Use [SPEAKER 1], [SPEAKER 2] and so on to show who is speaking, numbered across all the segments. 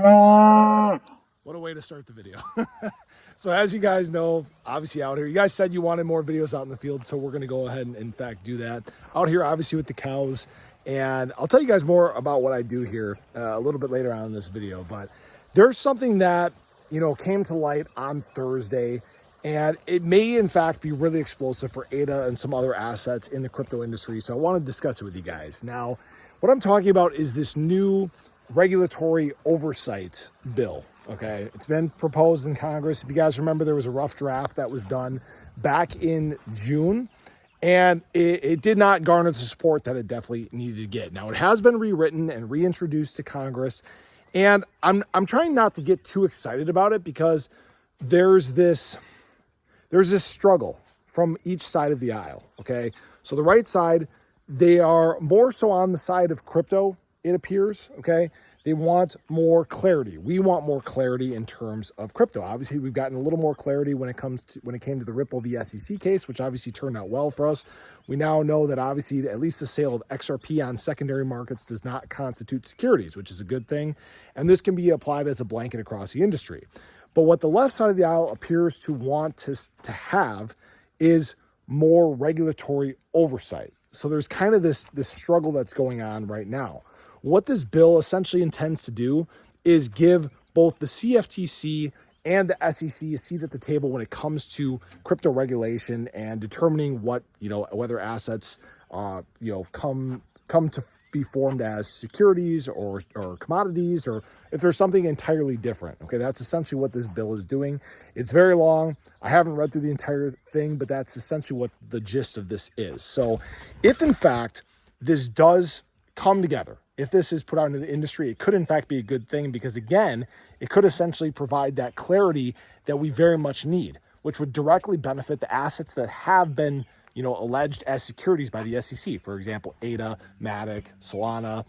[SPEAKER 1] What a way to start the video. So as you guys know, obviously out here, you guys said you wanted more videos out in the field, so we're going to go ahead and in fact do that out here, obviously with the cows. And I'll tell you guys more about what I do here a little bit later on in this video. But there's something that, you know, came to light on Thursday, and it may in fact be really explosive for ADA and some other assets in the crypto industry. So I want to discuss it with you guys. Now, what I'm talking about is this new regulatory oversight bill. Okay, it's been proposed in Congress. If you guys remember, there was a rough draft that was done back in June, and it did not garner the support that it definitely needed to get. Now, it has been rewritten and reintroduced to Congress, and I'm trying not to get too excited about it because there's this struggle from each side of the aisle. Okay, so the right side, they are more so on the side of crypto, it appears. Okay, they want more clarity. We want more clarity in terms of crypto. Obviously, we've gotten a little more clarity when it came to the Ripple v. SEC case, which obviously turned out well for us. We now know that obviously at least the sale of XRP on secondary markets does not constitute securities, which is a good thing. And this can be applied as a blanket across the industry. But what the left side of the aisle appears to want to have is more regulatory oversight. So there's kind of this struggle that's going on right now. What this bill essentially intends to do is give both the CFTC and the SEC a seat at the table when it comes to crypto regulation and determining what, you know, whether assets, come to be formed as securities or commodities, or if there's something entirely different. Okay, that's essentially what this bill is doing. It's very long. I haven't read through the entire thing, but that's essentially what the gist of this is. So if in fact this does come together, if this is put out into the industry, it could in fact be a good thing because, again, it could essentially provide that clarity that we very much need, which would directly benefit the assets that have been, you know, alleged as securities by the SEC. For example, ADA, Matic, Solana,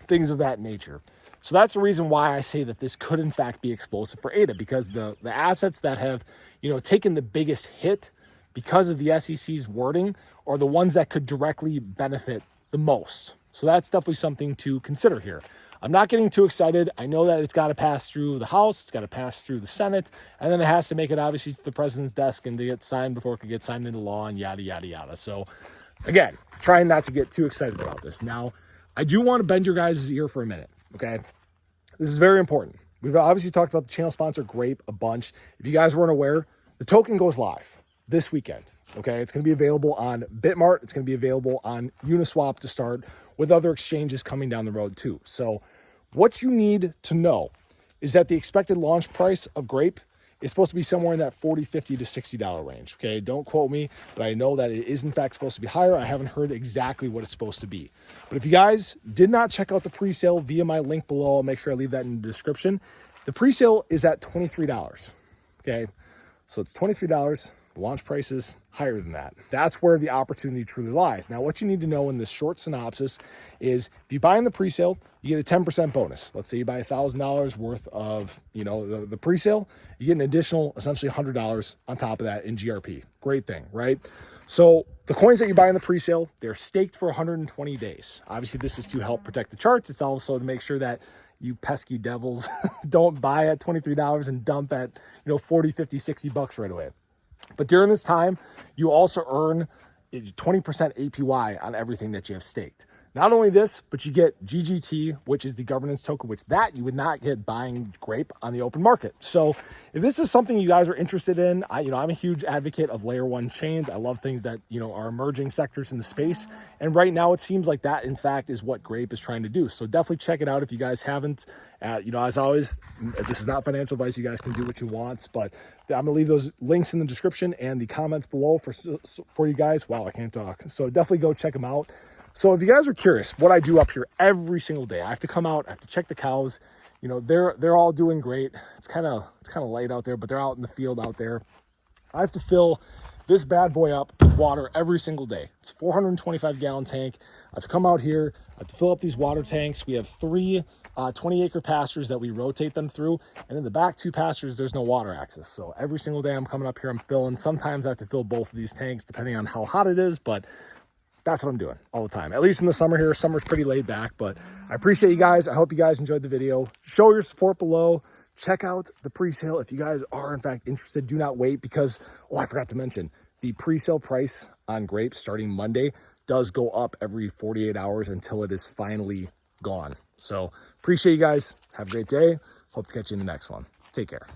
[SPEAKER 1] things of that nature. So that's the reason why I say that this could in fact be explosive for ADA, because the assets that have, you know, taken the biggest hit because of the SEC's wording are the ones that could directly benefit the most. So that's definitely something to consider here. I'm not getting too excited. I know that it's got to pass through the House, it's got to pass through the Senate, and then it has to make it obviously to the president's desk and to get signed before it can get signed into law and yada, yada, yada. So again, trying not to get too excited about this. Now, I do want to bend your guys' ear for a minute, okay? This is very important. We've obviously talked about the channel sponsor Grape a bunch. If you guys weren't aware, the token goes live this weekend. Okay, it's going to be available on Bitmart. It's going to be available on Uniswap to start, with other exchanges coming down the road too. So what you need to know is that the expected launch price of Grape is supposed to be somewhere in that $40, $50 to $60 range. Okay, don't quote me, but I know that it is in fact supposed to be higher. I haven't heard exactly what it's supposed to be. But if you guys did not check out the pre-sale via my link below, I'll make sure I leave that in the description. The pre-sale is at $23. Okay, so it's $23. The launch price is higher than that. That's where the opportunity truly lies. Now, what you need to know in this short synopsis is if you buy in the presale, you get a 10% bonus. Let's say you buy $1,000 worth of, you know, the presale, you get an additional essentially $100 on top of that in GRP. Great thing, right? So the coins that you buy in the presale, they're staked for 120 days. Obviously, this is to help protect the charts. It's also to make sure that you pesky devils don't buy at $23 and dump at, you know, 40, 50, 60 bucks right away. But during this time, you also earn 20% APY on everything that you have staked. Not only this, but you get GGT, which is the governance token, which that you would not get buying Grape on the open market. So if this is something you guys are interested in, I'm a huge advocate of layer one chains. I love things that, you know, are emerging sectors in the space. And right now it seems like that, in fact, is what Grape is trying to do. So definitely check it out if you guys haven't. As always, this is not financial advice. You guys can do what you want, but I'm gonna leave those links in the description and the comments below for you guys. Wow, I can't talk. So definitely go check them out. So if you guys are curious what I do up here every single day, I have to come out, I have to check the cows. You know, they're all doing great. It's kind of light out there, but they're out in the field out there. I have to fill this bad boy up with water every single day. It's a 425 gallon tank. I have to come out here, I have to fill up these water tanks. We have 3 20-acre pastures that we rotate them through. And in the back 2 pastures, there's no water access. So every single day I'm coming up here, I'm filling. Sometimes I have to fill both of these tanks depending on how hot it is, but that's what I'm doing all the time. At least in the summer here. Summer's pretty laid back, but I appreciate you guys. I hope you guys enjoyed the video. Show your support below. Check out the pre-sale if you guys are in fact interested. Do not wait because, oh, I forgot to mention, the pre-sale price on Grape starting Monday does go up every 48 hours until it is finally gone. So appreciate you guys. Have a great day. Hope to catch you in the next one. Take care.